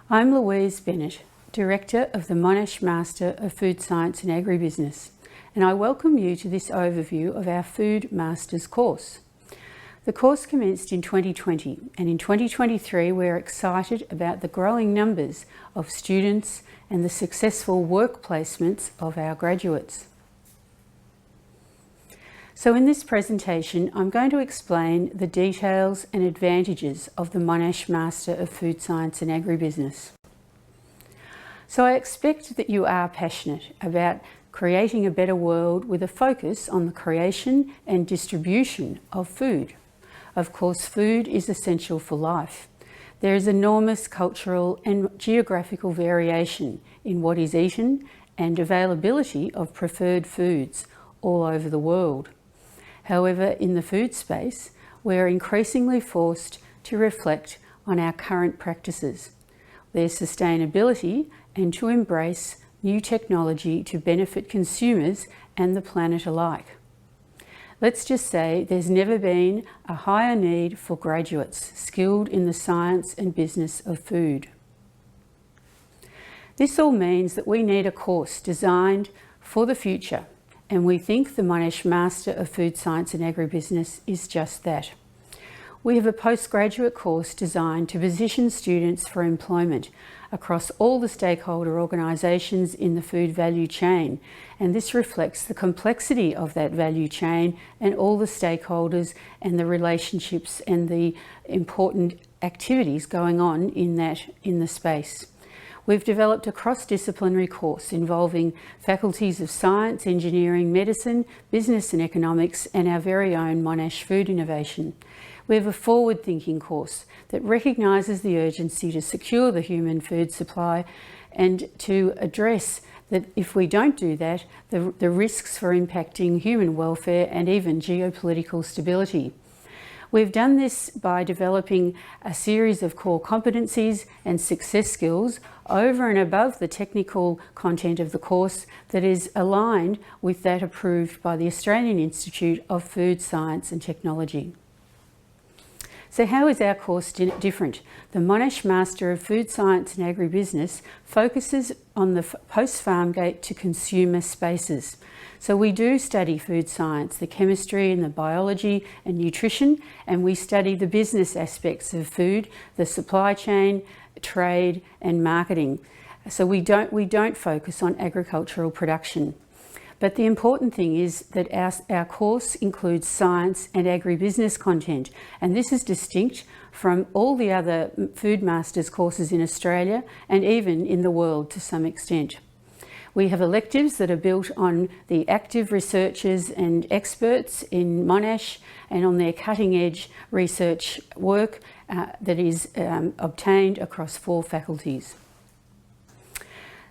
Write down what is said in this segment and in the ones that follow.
I'm Louise Bennett, Director of the Monash Master of Food Science and Agribusiness, and I welcome you to this overview of our Food Masters course. The course commenced in 2020, and in 2023 we're excited about the growing numbers of students and the successful work placements of our graduates. So in this presentation, I'm going to explain the details and advantages of the Monash Master of Food Science and Agribusiness. So I expect that you are passionate about creating a better world with a focus on the creation and distribution of food. Of course, food is essential for life. There is enormous cultural and geographical variation in what is eaten and availability of preferred foods all over the world. However, in the food space, we're increasingly forced to reflect on our current practices, their sustainability, and to embrace new technology to benefit consumers and the planet alike. Let's just say there's never been a higher need for graduates skilled in the science and business of food. This all means that we need a course designed for the future, and we think the Monash Master of Food Science and Agribusiness is just that. We have a postgraduate course designed to position students for employment across all the stakeholder organisations in the food value chain, and this reflects the complexity of that value chain and all the stakeholders and the relationships and the important activities going on in the space. We've developed a cross-disciplinary course involving faculties of science, engineering, medicine, business and economics, and our very own Monash Food Innovation. We have a forward-thinking course that recognises the urgency to secure the human food supply and to address that if we don't do that, the risks for impacting human welfare and even geopolitical stability. We've done this by developing a series of core competencies and success skills over and above the technical content of the course that is aligned with that approved by the Australian Institute of Food Science and Technology. So how is our course different? The Monash Master of Food Science and Agribusiness focuses on the post-farm gate to consumer spaces. So we do study food science, the chemistry and the biology and nutrition, and we study the business aspects of food, the supply chain, trade and marketing. So we don't focus on agricultural production. But the important thing is that our course includes science and agribusiness content, and this is distinct from all the other Food Masters courses in Australia and even in the world to some extent. We have electives that are built on the active researchers and experts in Monash and on their cutting-edge research work that is obtained across 4 faculties.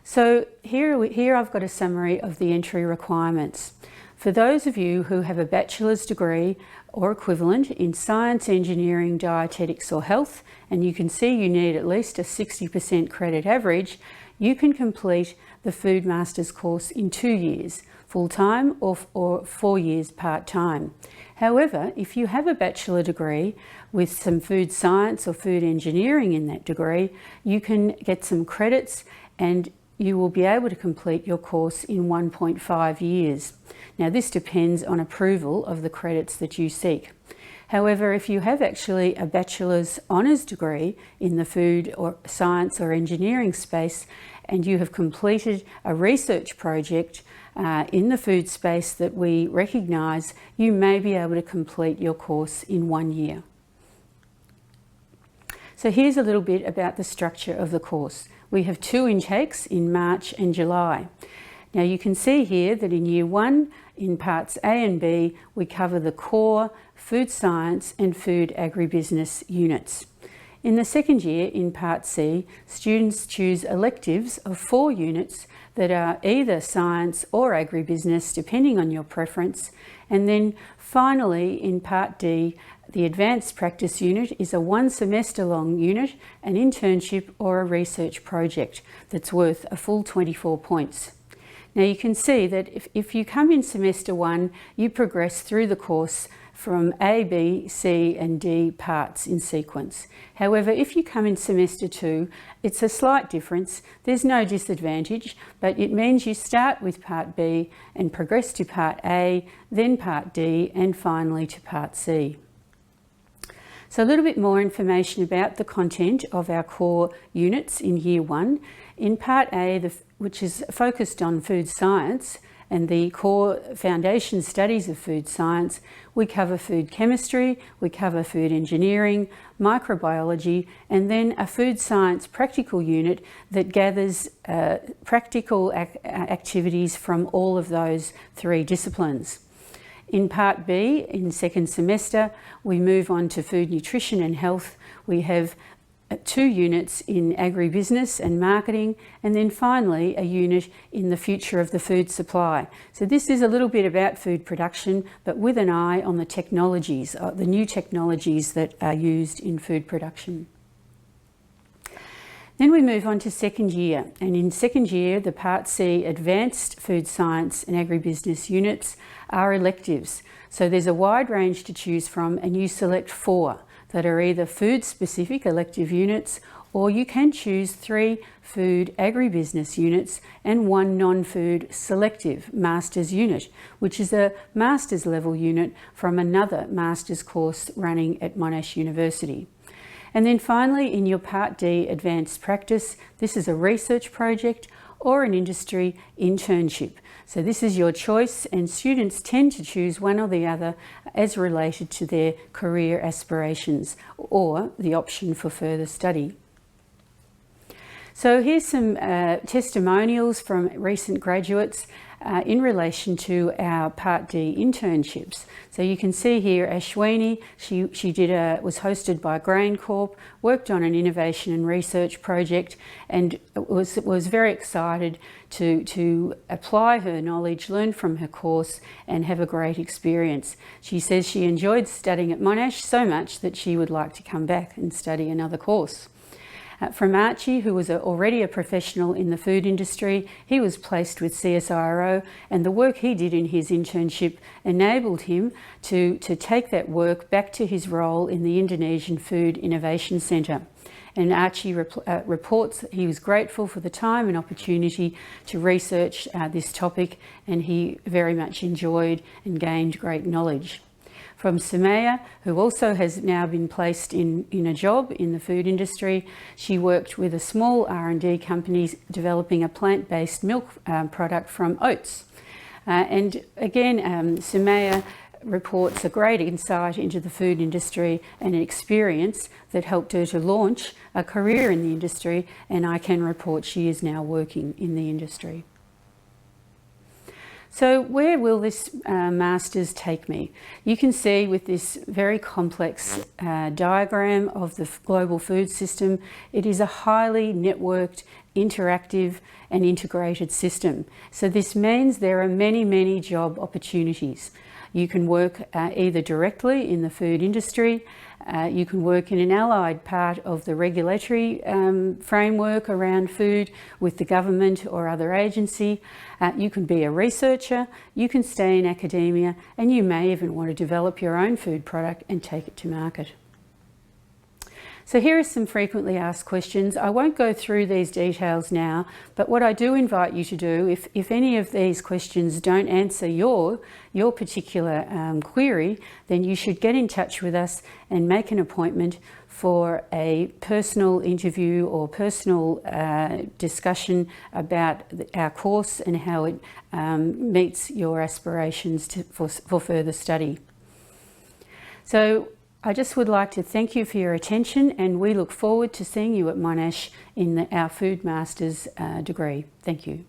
So here I've got a summary of the entry requirements. For those of you who have a bachelor's degree or equivalent in science, engineering, dietetics or health, and you can see you need at least a 60% credit average, you can complete the Food Masters course in 2 years, full-time or 4 years part-time. However, if you have a bachelor degree with some food science or food engineering in that degree, you can get some credits and you will be able to complete your course in 1.5 years. Now this depends on approval of the credits that you seek. However, if you have actually a bachelor's honours degree in the food or science or engineering space and you have completed a research project in the food space that we recognise, you may be able to complete your course in 1 year. So here's a little bit about the structure of the course. We have 2 intakes in March and July. Now you can see here that in year 1, in parts A and B, we cover the core food science and food agribusiness units. In the second year, in part C, students choose electives of 4 units that are either science or agribusiness, depending on your preference. And then finally, in part D, the advanced practice unit is a 1 semester long unit, an internship or a research project that's worth a full 24 points. Now you can see that if you come in semester 1, you progress through the course from A, B, C and D parts in sequence. However, if you come in semester 2, it's a slight difference. There's no disadvantage, but it means you start with part B and progress to part A, then part D and finally to part C. So a little bit more information about the content of our core units in Year 1. In Part A, which is focused on food science and the core foundation studies of food science, we cover food chemistry, we cover food engineering, microbiology, and then a food science practical unit that gathers practical activities from all of those 3 disciplines. In Part B, in second semester, we move on to food nutrition and health. We have 2 units in agribusiness and marketing, and then finally a unit in the future of the food supply. So this is a little bit about food production, but with an eye on the technologies, the new technologies that are used in food production. Then we move on to second year, and in second year the Part C Advanced Food Science and Agribusiness units are electives. So there's a wide range to choose from, and you select 4 that are either food specific elective units, or you can choose 3 food agribusiness units and 1 non-food selective master's unit, which is a master's level unit from another master's course running at Monash University. And then finally, in your Part D Advanced Practice, this is a research project or an industry internship. So this is your choice, and students tend to choose one or the other as related to their career aspirations or the option for further study. So here's some testimonials from recent graduates in relation to our Part D internships. So you can see here Ashwini, she was hosted by GrainCorp, worked on an innovation and research project, and was very excited to apply her knowledge, learn from her course and have a great experience. She says she enjoyed studying at Monash so much that she would like to come back and study another course. From Archie, who was already a professional in the food industry, he was placed with CSIRO, and the work he did in his internship enabled him to take that work back to his role in the Indonesian Food Innovation Centre. And Archie reports that he was grateful for the time and opportunity to research this topic, and he very much enjoyed and gained great knowledge. From Sumaya, who also has now been placed in a job in the food industry, she worked with a small R&D company developing a plant-based milk product from oats. And again, Sumaya reports a great insight into the food industry and an experience that helped her to launch a career in the industry, and I can report she is now working in the industry. So where will this Masters take me? You can see with this very complex diagram of the global food system, it is a highly networked, interactive and integrated system. So this means there are many, many job opportunities. You can work either directly in the food industry, you can work in an allied part of the regulatory framework around food with the government or other agency. You can be a researcher, you can stay in academia, and you may even want to develop your own food product and take it to market. So here are some frequently asked questions. I won't go through these details now, but what I do invite you to do, if any of these questions don't answer your particular query, then you should get in touch with us and make an appointment for a personal interview or personal discussion about our course and how it meets your aspirations for further study. So I just would like to thank you for your attention, and we look forward to seeing you at Monash in our Food Masters degree. Thank you.